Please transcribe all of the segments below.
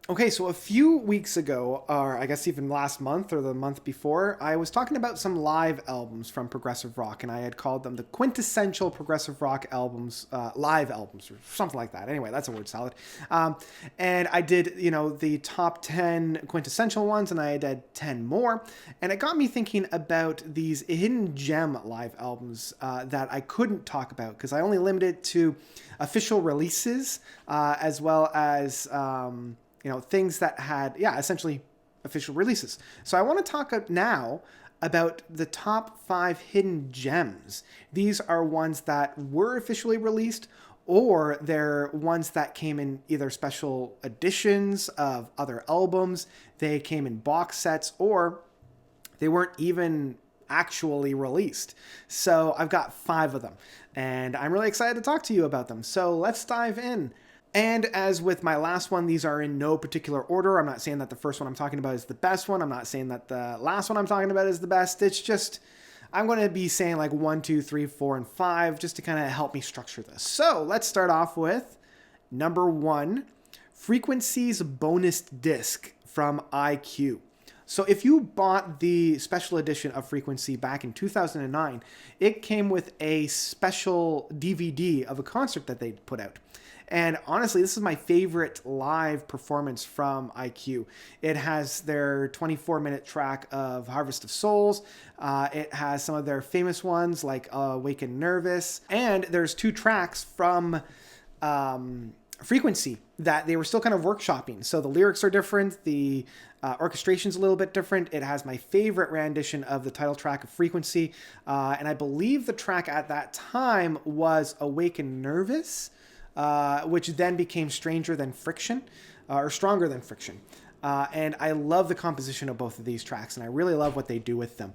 Okay, so a few weeks ago, or I guess even last month or the month before, I was talking about some live albums from progressive rock, and I had called them the quintessential progressive rock albums, live albums, or something like that. Anyway, that's a word salad. Um, and I did, the top 10 quintessential ones, and I did 10 more. And it got me thinking about these hidden gem live albums that I couldn't talk about because I only limited it to official releases as well as. Things that had, essentially official releases. So I want to talk now about the top 5 hidden gems. These are ones that were officially released, or they're ones that came in either special editions of other albums, they came in box sets, or they weren't even actually released. So I've got 5 of them, and I'm really excited to talk to you about them. So let's dive in. And as with my last one, these are in no particular order. I'm not saying that the first one I'm talking about is the best one. I'm not saying that the last one I'm talking about is the best. It's just, I'm going to be saying like 1, 2, 3, 4, and 5 just to kind of help me structure this. So let's start off with number 1, Frequency's bonus disc from IQ. So if you bought the special edition of Frequency back in 2009, it came with a special DVD of a concert that they put out. And honestly, this is my favorite live performance from IQ. It has their 24-minute track of Harvest of Souls. It has some of their famous ones like Awake and Nervous. And there's 2 tracks from Frequency that they were still kind of workshopping. So the lyrics are different. The orchestration's a little bit different. It has my favorite rendition of the title track of Frequency. And I believe the track at that time was Awake and Nervous. Which then became Stranger Than Friction, or Stronger Than Friction. And I love the composition of both of these tracks, and I really love what they do with them.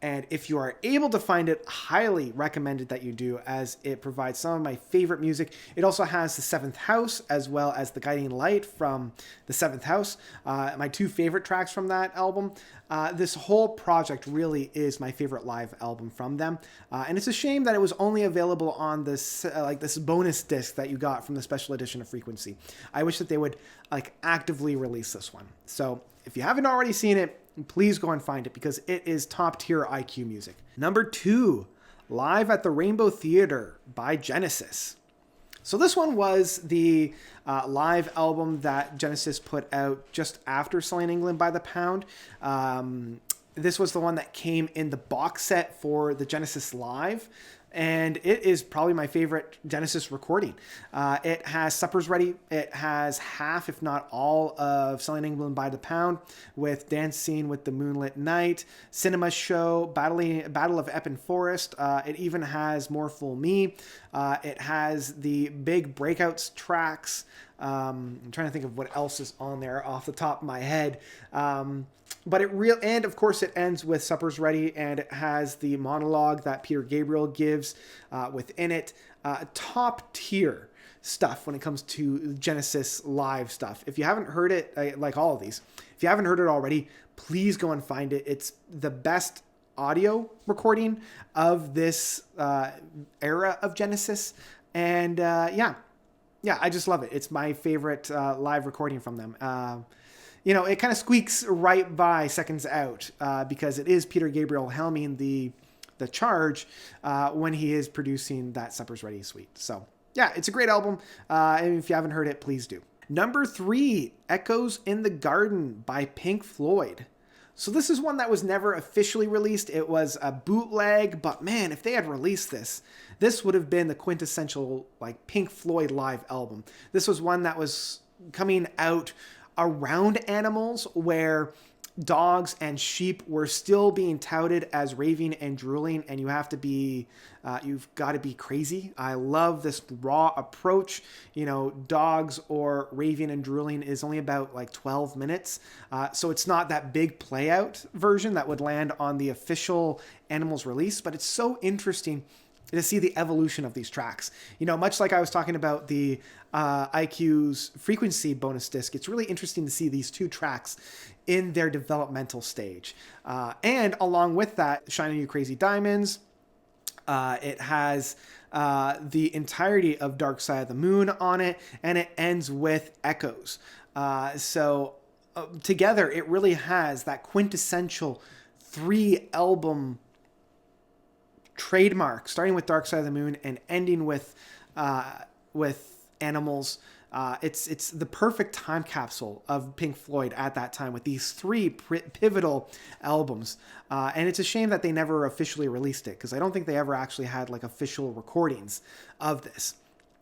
And if you are able to find it, highly recommended that you do, as it provides some of my favorite music. It also has the 7th House, as well as the Guiding Light from the 7th House, my 2 favorite tracks from that album. This whole project really is my favorite live album from them. And it's a shame that it was only available on this this bonus disc that you got from the special edition of Frequency. I wish that they would actively release this one. So if you haven't already seen it, please go and find it because it is top tier IQ music. Number 2, Live at the Rainbow Theater by Genesis. So this one was the live album that Genesis put out just after Selling England by the Pound. This was the one that came in the box set for the Genesis Live. And it is probably my favorite Genesis recording. It has Supper's Ready. It has half, if not all, of Selling England by the Pound, with Dancing with the Moonlit Night, Cinema Show, Battle of Epping Forest. It even has More Fool Me. It has the big Breakouts tracks. I'm trying to think of what else is on there off the top of my head. But and of course it ends with Supper's Ready, and it has the monologue that Peter Gabriel gives within it. Top tier stuff when it comes to Genesis live stuff. If you haven't heard it, like all of these, if you haven't heard it already, please go and find it. It's the best audio recording of this era of Genesis. And I just love it. It's my favorite live recording from them. It kind of squeaks right by Seconds Out because it is Peter Gabriel helming the charge when he is producing that Supper's Ready suite. So, yeah, it's a great album. And if you haven't heard it, please do. Number 3, Echoes in the Garden by Pink Floyd. So this is one that was never officially released. It was a bootleg, but man, if they had released this would have been the quintessential Pink Floyd live album. This was one that was coming out around Animals, where dogs and sheep were still being touted as raving and drooling, and you've got to be crazy. I love this raw approach. Dogs or raving and drooling is only about 12 minutes. So it's not that big play out version that would land on the official Animals release, but it's so interesting to see the evolution of these tracks. Much like I was talking about the IQ's Frequency bonus disc, it's really interesting to see these 2 tracks in their developmental stage. And along with that, Shining You Crazy Diamonds, it has the entirety of Dark Side of the Moon on it, and it ends with Echoes. Together, it really has that quintessential 3 album trademark, starting with Dark Side of the Moon and ending with Animals. It's the perfect time capsule of Pink Floyd at that time with these 3 pivotal albums. And it's a shame that they never officially released it, because I don't think they ever actually had like official recordings of this.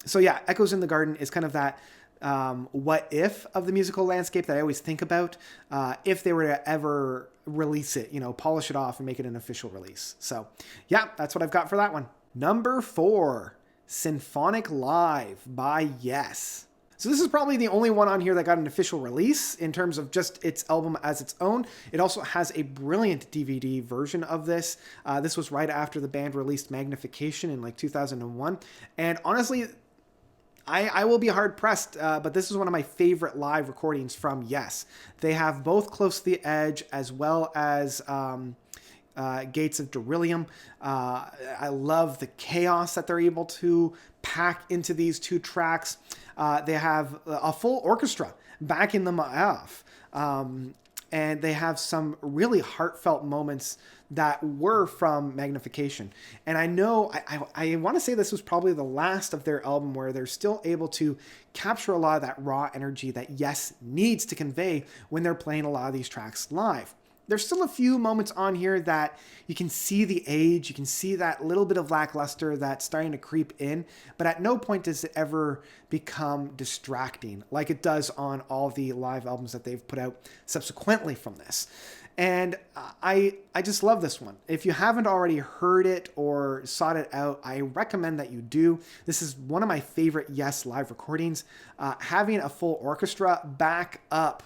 So yeah, Echoes in the Garden is kind of that what if of the musical landscape that I always think about if they were to ever release it, polish it off and make it an official release. So yeah, that's what I've got for that one. Number 4, Symphonic Live by Yes. So this is probably the only one on here that got an official release in terms of just its album as its own. It also has a brilliant DVD version of this. This was right after the band released Magnification in like 2001. And honestly, I will be hard pressed, but this is one of my favorite live recordings from Yes. They have both Close to the Edge as well as Gates of Beryllium. I love the chaos that they're able to pack into these 2 tracks. They have a full orchestra backing them off. And they have some really heartfelt moments that were from Magnification. And I know, I want to say this was probably the last of their album where they're still able to capture a lot of that raw energy that Yes needs to convey when they're playing a lot of these tracks live. There's still a few moments on here that you can see the age, you can see that little bit of lackluster that's starting to creep in, but at no point does it ever become distracting like it does on all the live albums that they've put out subsequently from this. And I just love this one. If you haven't already heard it or sought it out, I recommend that you do. This is one of my favorite Yes live recordings. Having a full orchestra back up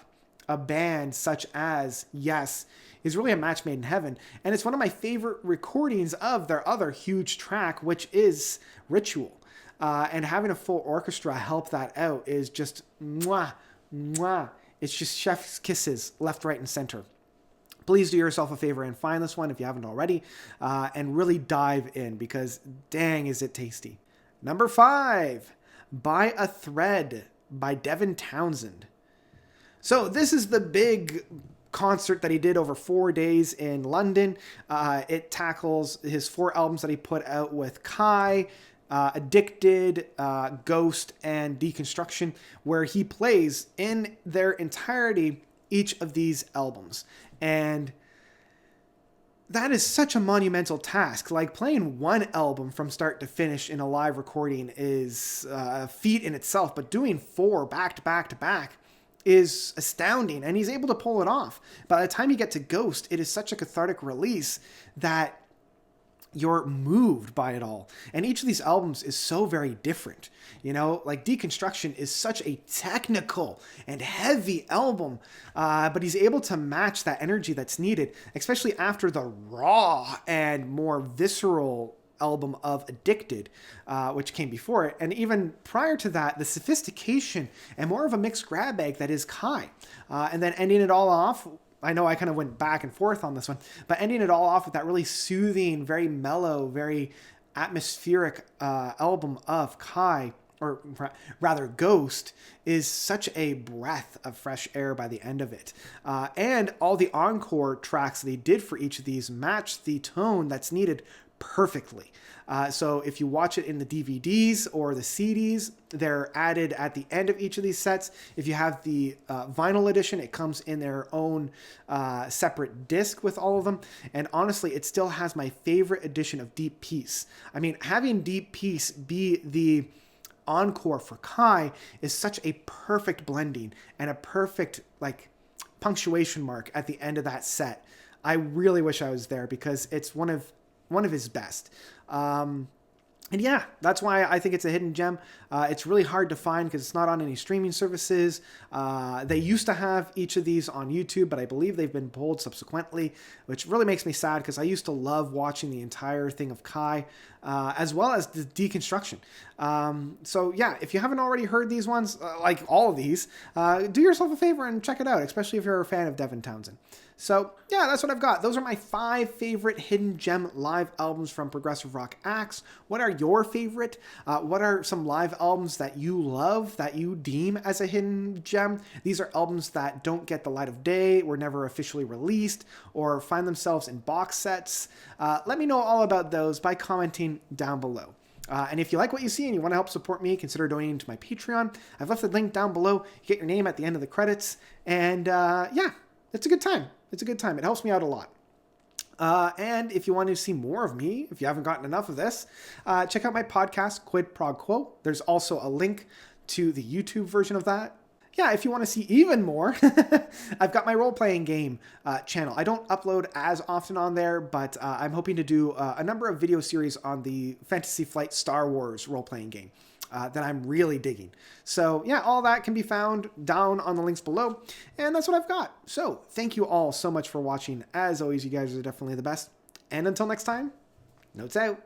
a band such as Yes is really a match made in heaven. And it's one of my favorite recordings of their other huge track, which is Ritual. And having a full orchestra help that out is just mwah, mwah. It's just chef's kisses left, right, and center. Please do yourself a favor and find this one if you haven't already, and really dive in, because dang, is it tasty. Number 5, By a Thread by Devin Townsend. So this is the big concert that he did over 4 days in London. It tackles his 4 albums that he put out with Kai, Addicted, Ghost, and Deconstruction, where he plays in their entirety each of these albums. And that is such a monumental task. Like, playing one album from start to finish in a live recording is a feat in itself, but doing 4 back to back to back is astounding, and he's able to pull it off. By the time you get to Ghost, it is such a cathartic release that you're moved by it all. And each of these albums is so very different. Like Deconstruction is such a technical and heavy album, but he's able to match that energy that's needed, especially after the raw and more visceral album of Addicted, which came before it. And even prior to that, the sophistication and more of a mixed grab bag that is Kai. And then ending it all off, I know I kind of went back and forth on this one, but ending it all off with that really soothing, very mellow, very atmospheric album of Kai, or rather Ghost, is such a breath of fresh air by the end of it. And all the encore tracks they did for each of these match the tone that's needed perfectly. So if you watch it in the DVDs or the CDs, they're added at the end of each of these sets. If you have the vinyl edition, it comes in their own separate disc with all of them. And honestly, it still has my favorite edition of Deep Peace. I mean, having Deep Peace be the encore for Kai is such a perfect blending and a perfect punctuation mark at the end of that set. I really wish I was there, because it's one of his best. And yeah, that's why I think it's a hidden gem. It's really hard to find because it's not on any streaming services. They used to have each of these on YouTube, but I believe they've been pulled subsequently, which really makes me sad, because I used to love watching the entire thing of Kai. as well as the deconstruction. So yeah, if you haven't already heard these ones, like all of these, do yourself a favor and check it out, especially if you're a fan of Devin Townsend. So yeah, that's what I've got. Those are my 5 favorite hidden gem live albums from progressive rock acts. What are your favorite? What are some live albums that you love, that you deem as a hidden gem? These are albums that don't get the light of day, were never officially released, or find themselves in box sets. Let me know all about those by commenting down below. And if you like what you see and you want to help support me, consider donating to my Patreon. I've left the link down below. You get your name at the end of the credits. And yeah, it's a good time. It's a good time. It helps me out a lot. And if you want to see more of me, if you haven't gotten enough of this, check out my podcast, Quid Prog Quo. There's also a link to the YouTube version of that. Yeah, if you want to see even more, I've got my role-playing game channel. I don't upload as often on there, but I'm hoping to do a number of video series on the Fantasy Flight Star Wars role-playing game that I'm really digging. So yeah, all that can be found down on the links below. And that's what I've got. So thank you all so much for watching. As always, you guys are definitely the best. And until next time, notes out.